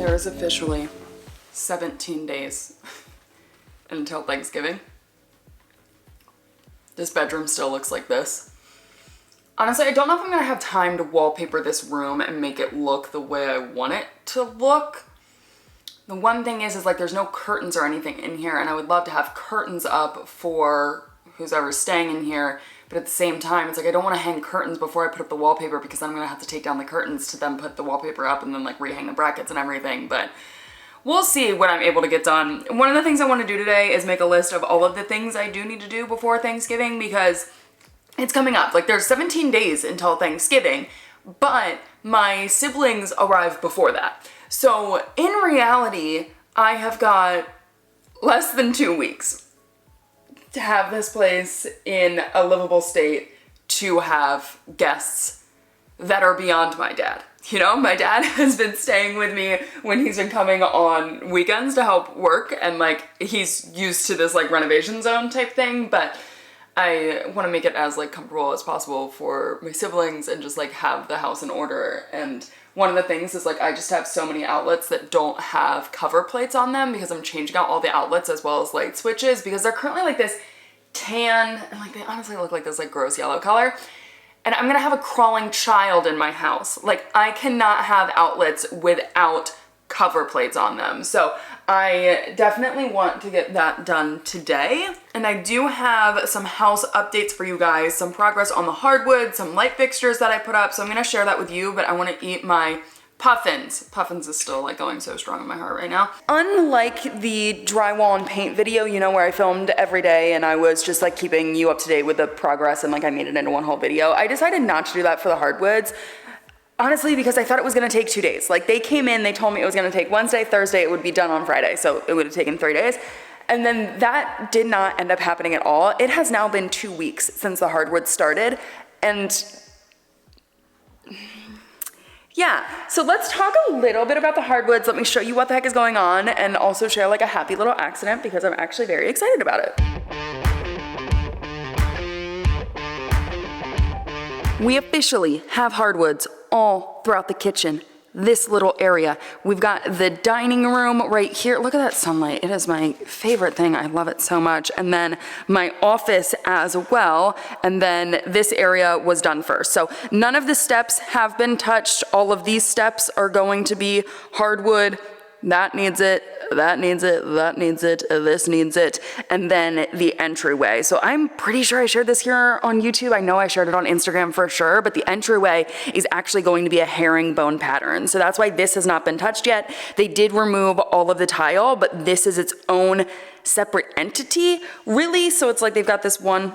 There is officially 17 days until Thanksgiving. This bedroom still looks like this. Honestly, I don't know if I'm gonna have time to wallpaper this room and make it look the way I want it to look. The one thing is like there's no curtains or anything in here, and I would love to have curtains up for who's ever staying in here, but at the same time, it's like I don't want to hang curtains before I put up the wallpaper because I'm gonna have to take down the curtains to then put the wallpaper up and then like rehang the brackets and everything, but we'll see what I'm able to get done. One of the things I want to do today is make a list of all of the things I do need to do before Thanksgiving because it's coming up. Like there's 17 days until Thanksgiving, but my siblings arrive before that. So in reality, I have got less than 2 weeks to have this place in a livable state to have guests that are beyond my dad. You know, my dad has been staying with me when he's been coming on weekends to help work, and like he's used to this like renovation zone type thing, but I want to make it as like comfortable as possible for my siblings and just like have the house in order. And one of the things is like I just have so many outlets that don't have cover plates on them because I'm changing out all the outlets as well as light switches because they're currently like this tan and like they honestly look like this like gross yellow color. And I'm gonna have a crawling child in my house. Like I cannot have outlets without cover plates on them. So I definitely want to get that done today. And I do have some house updates for you guys, some progress on the hardwood, some light fixtures that I put up. So I'm gonna share that with you, but I wanna eat my puffins. Puffins is still like going so strong in my heart right now. Unlike the drywall and paint video, you know, where I filmed every day and I was just like keeping you up to date with the progress and like I made it into one whole video, I decided not to do that for the hardwoods. Honestly, because I thought it was gonna take 2 days. Like they came in, they told me it was gonna take Wednesday, Thursday, it would be done on Friday. So it would have taken 3 days. And then that did not end up happening at all. It has now been 2 weeks since the hardwood started. And yeah, so let's talk a little bit about the hardwoods. Let me show you what the heck is going on and also share like a happy little accident because I'm actually very excited about it. We officially have hardwoods all throughout the kitchen, this little area. We've got the dining room right here. Look at that sunlight. It is my favorite thing. I love it so much. And then my office as well. And then this area was done first. So none of the steps have been touched. All of these steps are going to be hardwood. That needs it, that needs it, that needs it, this needs it, and then the entryway. So I'm pretty sure I shared this here on YouTube. I know I shared it on Instagram for sure, but the entryway is actually going to be a herringbone pattern. So that's why this has not been touched yet. They did remove all of the tile, but this is its own separate entity, really. So it's like they've got this one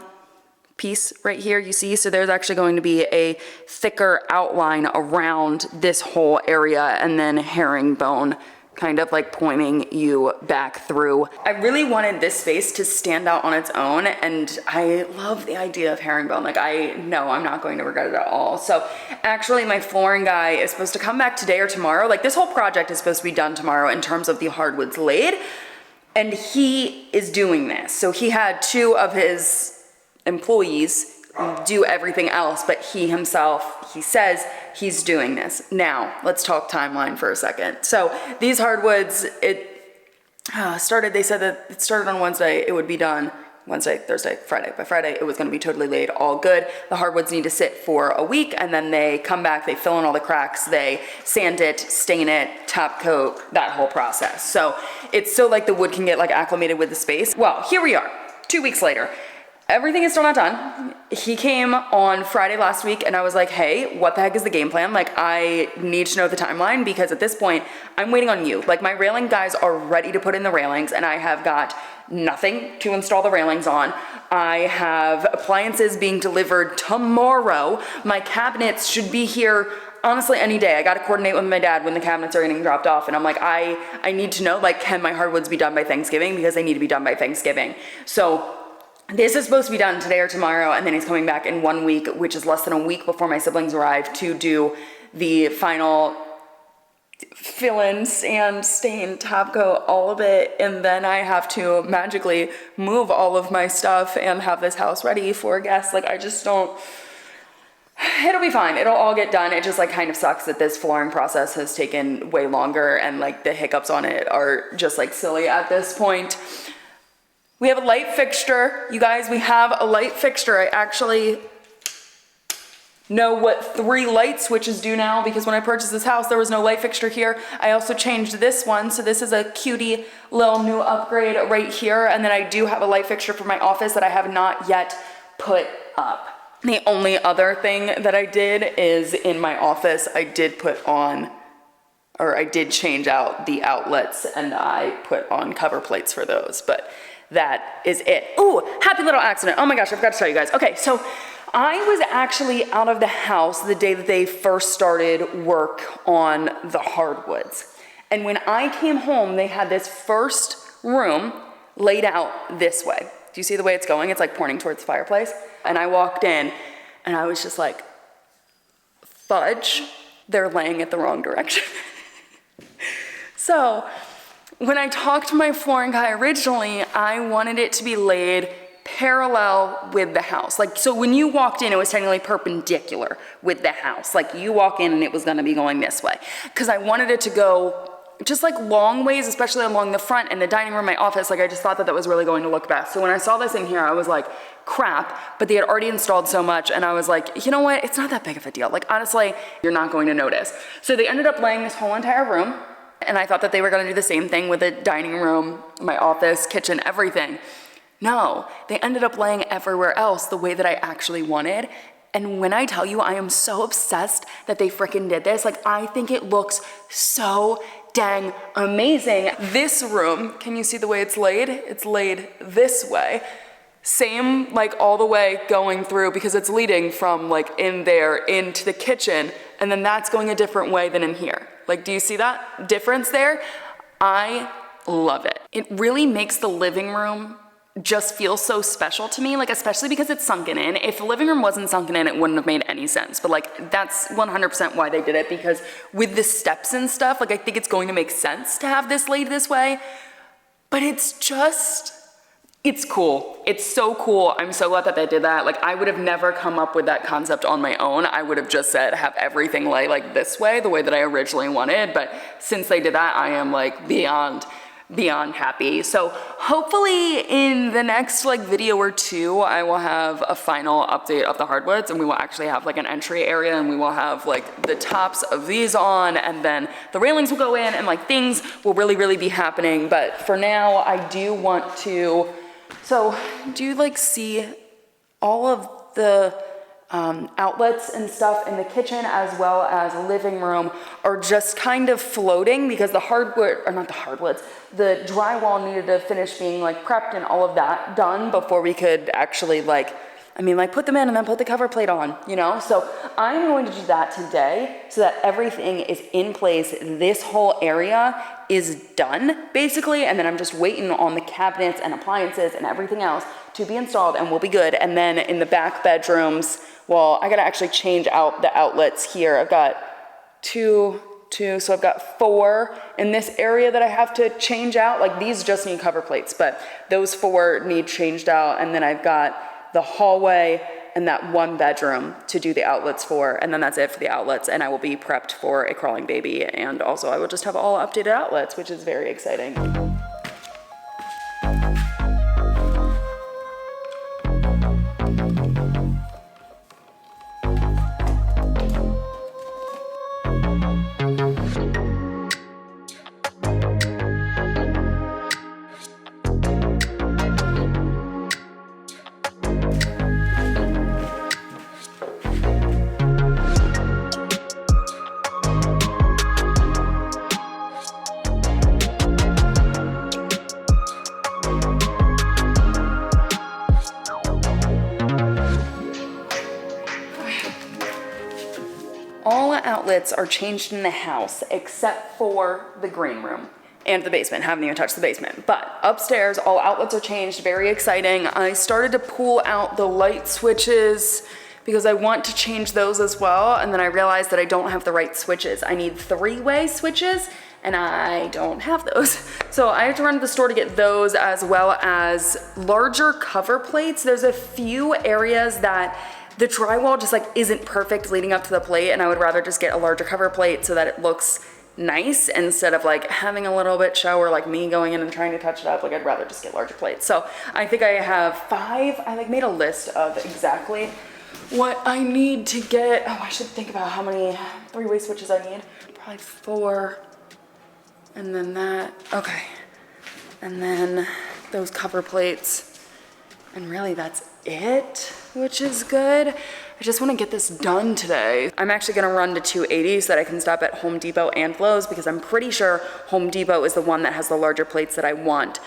piece right here, you see? So there's actually going to be a thicker outline around this whole area and then herringbone kind of like pointing you back through. I really wanted this space to stand out on its own, and I love the idea of herringbone. Like I know I'm not going to regret it at all. So actually my flooring guy is supposed to come back today or tomorrow. Like this whole project is supposed to be done tomorrow in terms of the hardwoods laid, and he is doing this. So he had 2 of his employees do everything else, but he himself, he says he's doing this. Now, let's talk timeline for a second. So these hardwoods, they said that it started on Wednesday, it would be done Wednesday, Thursday, Friday. By Friday, it was gonna be totally laid, all good. The hardwoods need to sit for a week, and then they come back, they fill in all the cracks, they sand it, stain it, top coat, that whole process. So it's so like the wood can get like acclimated with the space. Well, here we are, 2 weeks later. Everything is still not done. He came on Friday last week and I was like, hey, what the heck is the game plan? Like I need to know the timeline because at this point I'm waiting on you. Like my railing guys are ready to put in the railings and I have got nothing to install the railings on. I have appliances being delivered tomorrow. My cabinets should be here honestly any day. I got to coordinate with my dad when the cabinets are getting dropped off. And I'm like, I need to know, like, can my hardwoods be done by Thanksgiving? Because they need to be done by Thanksgiving. So this is supposed to be done today or tomorrow, and then he's coming back in 1 week, which is less than a week before my siblings arrive, to do the final fill-in, sand, stain, top coat, all of it, and then I have to magically move all of my stuff and have this house ready for guests. Like I just don't, it'll be fine. It'll all get done. It just like kind of sucks that this flooring process has taken way longer and like the hiccups on it are just like silly at this point. We have a light fixture. You guys, we have a light fixture. I actually know what 3 light switches do now because when I purchased this house, there was no light fixture here. I also changed this one. So this is a cutie little new upgrade right here. And then I do have a light fixture for my office that I have not yet put up. The only other thing that I did is in my office, I did change out the outlets and I put on cover plates for those, but that is it. Ooh, happy little accident. Oh my gosh, I forgot to tell you guys. Okay, so I was actually out of the house the day that they first started work on the hardwoods. And when I came home, they had this first room laid out this way. Do you see the way it's going? It's like pointing towards the fireplace. And I walked in and I was just like, fudge, they're laying it the wrong direction. So when I talked to my flooring guy originally, I wanted it to be laid parallel with the house. Like, so when you walked in, it was technically perpendicular with the house. Like you walk in and it was gonna be going this way. Cause I wanted it to go just like long ways, especially along the front and the dining room, my office. Like I just thought that that was really going to look best. So when I saw this in here, I was like, crap, but they had already installed so much. And I was like, you know what? It's not that big of a deal. Like honestly, you're not going to notice. So they ended up laying this whole entire room. And I thought that they were gonna do the same thing with the dining room, my office, kitchen, everything. No, they ended up laying everywhere else the way that I actually wanted. And when I tell you, I am so obsessed that they frickin' did this. Like, I think it looks so dang amazing. This room, can you see the way it's laid? It's laid this way. Same, like all the way going through because it's leading from like in there into the kitchen. And then that's going a different way than in here. Like, do you see that difference there? I love it. It really makes the living room just feels so special to me, like especially because it's sunken in. If the living room wasn't sunken in, it wouldn't have made any sense. But like that's 100% why they did it, because with the steps and stuff, like I think it's going to make sense to have this laid this way. But it's cool. It's so cool. I'm so glad that they did that. Like I would have never come up with that concept on my own. I would have just said have everything lay like this way, the way that I originally wanted. But since they did that, I am like beyond happy. So hopefully in the next like video or two, I will have a final update of the hardwoods and we will actually have like an entry area and we will have like the tops of these on and then the railings will go in and like things will really be happening. But for now, I do want to, so do you like see all of the outlets and stuff in the kitchen as well as living room are just kind of floating because the the drywall needed to finish being like prepped and all of that done before we could actually put them in and then put the cover plate on, you know? So I'm going to do that today so that everything is in place. This whole area is done basically. And then I'm just waiting on the cabinets and appliances and everything else to be installed and we'll be good. And then in the back bedrooms, well, I gotta actually change out the outlets here. I've got two, so I've got 4 in this area that I have to change out. Like these just need cover plates, but those 4 need changed out. And then I've got the hallway and that 1 bedroom to do the outlets for. And then that's it for the outlets. And I will be prepped for a crawling baby. And also I will just have all updated outlets, which is very exciting. All outlets are changed in the house except for the green room and the basement. Haven't even touched the basement. But upstairs, all outlets are changed. Very exciting. I started to pull out the light switches because I want to change those as well. And then I realized that I don't have the right switches. I need 3-way switches and I don't have those. So I have to run to the store to get those as well as larger cover plates. There's a few areas that the drywall just like isn't perfect leading up to the plate, and I would rather just get a larger cover plate so that it looks nice instead of like having a little bit show or like me going in and trying to touch it up. Like I'd rather just get larger plates. So I think I have 5. I like made a list of exactly what I need to get. Oh, I should think about how many 3-way switches I need. Probably 4. And then that, okay. And then those cover plates. And really that's it, which is good. I just want to get this done today. I'm actually gonna run to 280 so that I can stop at Home Depot and Lowe's, because I'm pretty sure Home Depot is the one that has the larger plates that I want.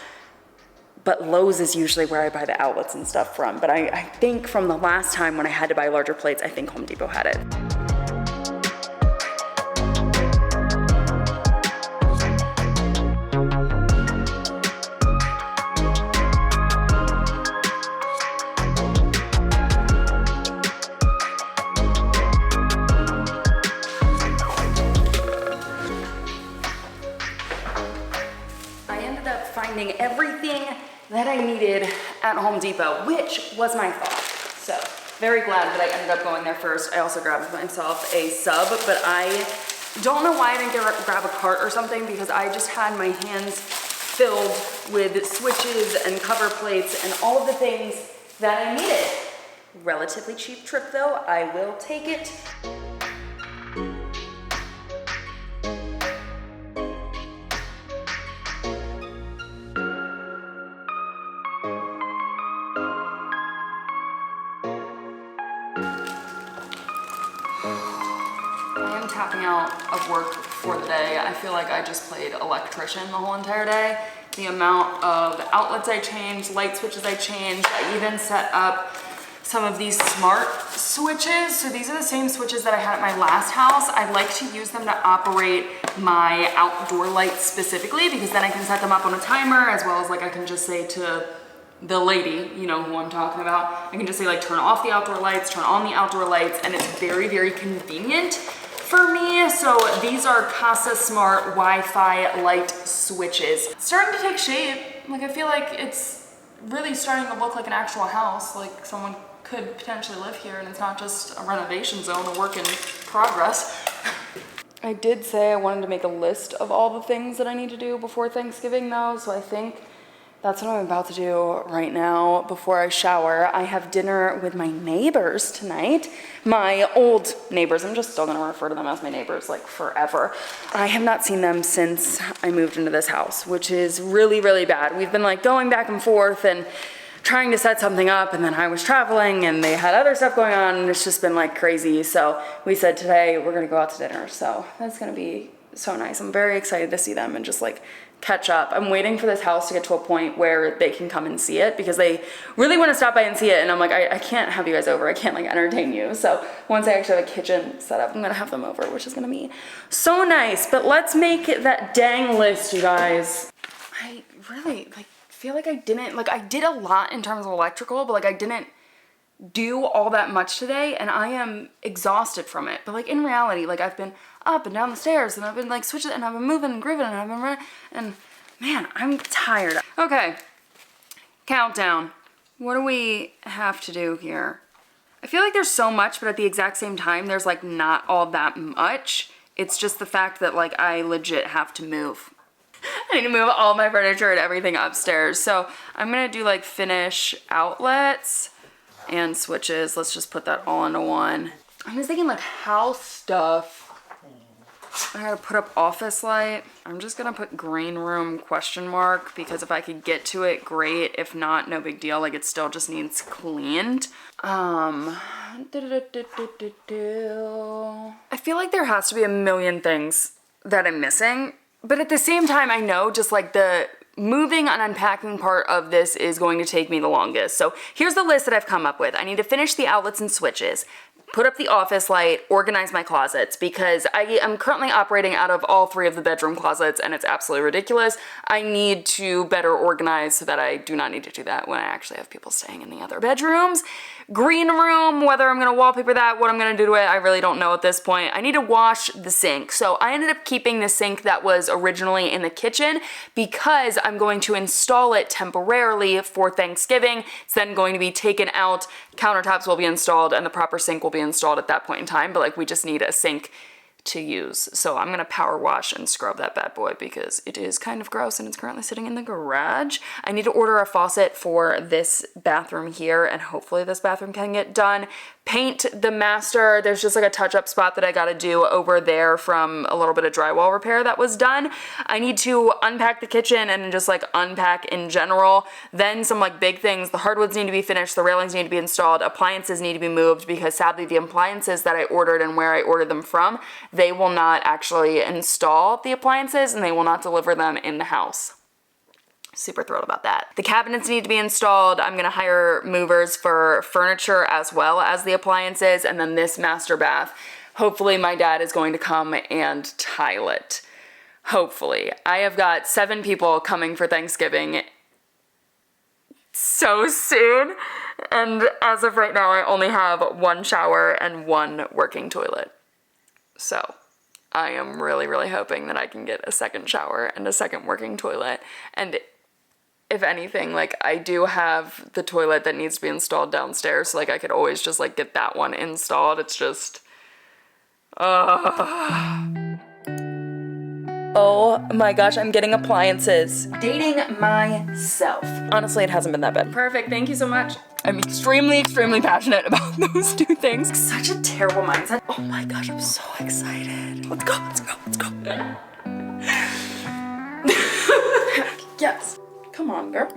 But Lowe's is usually where I buy the outlets and stuff from. But I think from the last time when I had to buy larger plates, I think Home Depot had it. Everything that I needed at Home Depot, which was my thought. So very glad that I ended up going there first. I also grabbed myself a sub, but I don't know why I didn't grab a cart or something, because I just had my hands filled with switches and cover plates and all of the things that I needed. Relatively cheap trip though, I will take it. Tapping out of work for the day. I feel like I just played electrician the whole entire day. The amount of outlets I changed, light switches I changed. I even set up some of these smart switches. So these are the same switches that I had at my last house. I like to use them to operate my outdoor lights specifically, because then I can set them up on a timer, as well as like I can just say to the lady, you know who I'm talking about, I can just say like turn off the outdoor lights, turn on the outdoor lights, and it's very, very convenient for me. So these are Casa Smart Wi-Fi light switches. It's starting to take shape. Like I feel like it's really starting to look like an actual house. Like someone could potentially live here, and it's not just a renovation zone, a work in progress. I did say I wanted to make a list of all the things that I need to do before Thanksgiving though, so I think that's what I'm about to do right now before I shower. I have dinner with my neighbors tonight. My old neighbors. I'm just still gonna refer to them as my neighbors like forever. I have not seen them since I moved into this house, which is really, really bad. We've been like going back and forth and trying to set something up, and then I was traveling and they had other stuff going on, and it's just been like crazy. So we said today we're gonna go out to dinner. So that's gonna be so nice. I'm very excited to see them and just like catch up. I'm waiting for this house to get to a point where they can come and see it, because they really want to stop by and see it, and I'm like, I can't have you guys over. I can't like entertain you. So once I actually have a kitchen set up, I'm gonna have them over, which is gonna be so nice. But let's make that dang list, you guys. I really like feel like I did a lot in terms of electrical, but like I didn't do all that much today, and I am exhausted from it. But like in reality, like I've been up and down the stairs, and I've been like switching, and I've been moving and grooving, and I've been running, and man, I'm tired. Okay, countdown. What do we have to do here? I feel like there's so much, but at the exact same time, there's like not all that much. It's just the fact that like I legit have to move. I need to move all my furniture and everything upstairs. So I'm gonna do like finish outlets and switches. Let's just put that all into one. I'm just thinking like house stuff. I gotta put up office light. I'm just gonna put green room ? Because if I could get to it, great. If not, no big deal. Like it still just needs cleaned. I feel like there has to be a million things that I'm missing. But at the same time, I know just like the moving and unpacking part of this is going to take me the longest. So here's the list that I've come up with. I need to finish the outlets and switches, put up the office light, organize my closets, because I am currently operating out of all 3 of the bedroom closets, and it's absolutely ridiculous. I need to better organize so that I do not need to do that when I actually have people staying in the other bedrooms. Green room, whether I'm gonna wallpaper that, what I'm gonna do to it, I really don't know at this point. I need to wash the sink. So I ended up keeping the sink that was originally in the kitchen because I'm going to install it temporarily for Thanksgiving. It's then going to be taken out countertops will be installed and the proper sink will be installed at that point in time, but like we just need a sink to use. So I'm gonna power wash and scrub that bad boy because it is kind of gross and it's currently sitting in the garage. I need to order a faucet for this bathroom here and hopefully this bathroom can get done. Paint the master. There's just like a touch-up spot that I gotta do over there from a little bit of drywall repair that was done. I need to unpack the kitchen and just like unpack in general. Then some like big things. The hardwoods need to be finished, the railings need to be installed, appliances need to be moved because sadly the appliances that I ordered and where I ordered them from, they will not actually install the appliances and they will not deliver them in the house. Super thrilled about that. The cabinets need to be installed. I'm gonna hire movers for furniture as well as the appliances, and then this master bath. Hopefully my dad is going to come and tile it. Hopefully. I have got 7 people coming for Thanksgiving so soon, and as of right now I only have 1 shower and 1 working toilet. So I am really, really hoping that I can get a second shower and a second working toilet. And if anything, like I do have the toilet that needs to be installed downstairs, so like I could always just like get that one installed. It's just, oh my gosh, I'm getting appliances. Dating myself. Honestly, it hasn't been that bad. Perfect, thank you so much. I'm extremely, extremely passionate about those 2 things. Such a terrible mindset. Oh my gosh, I'm so excited. Let's go, let's go, let's go. Yes. Come on, girl.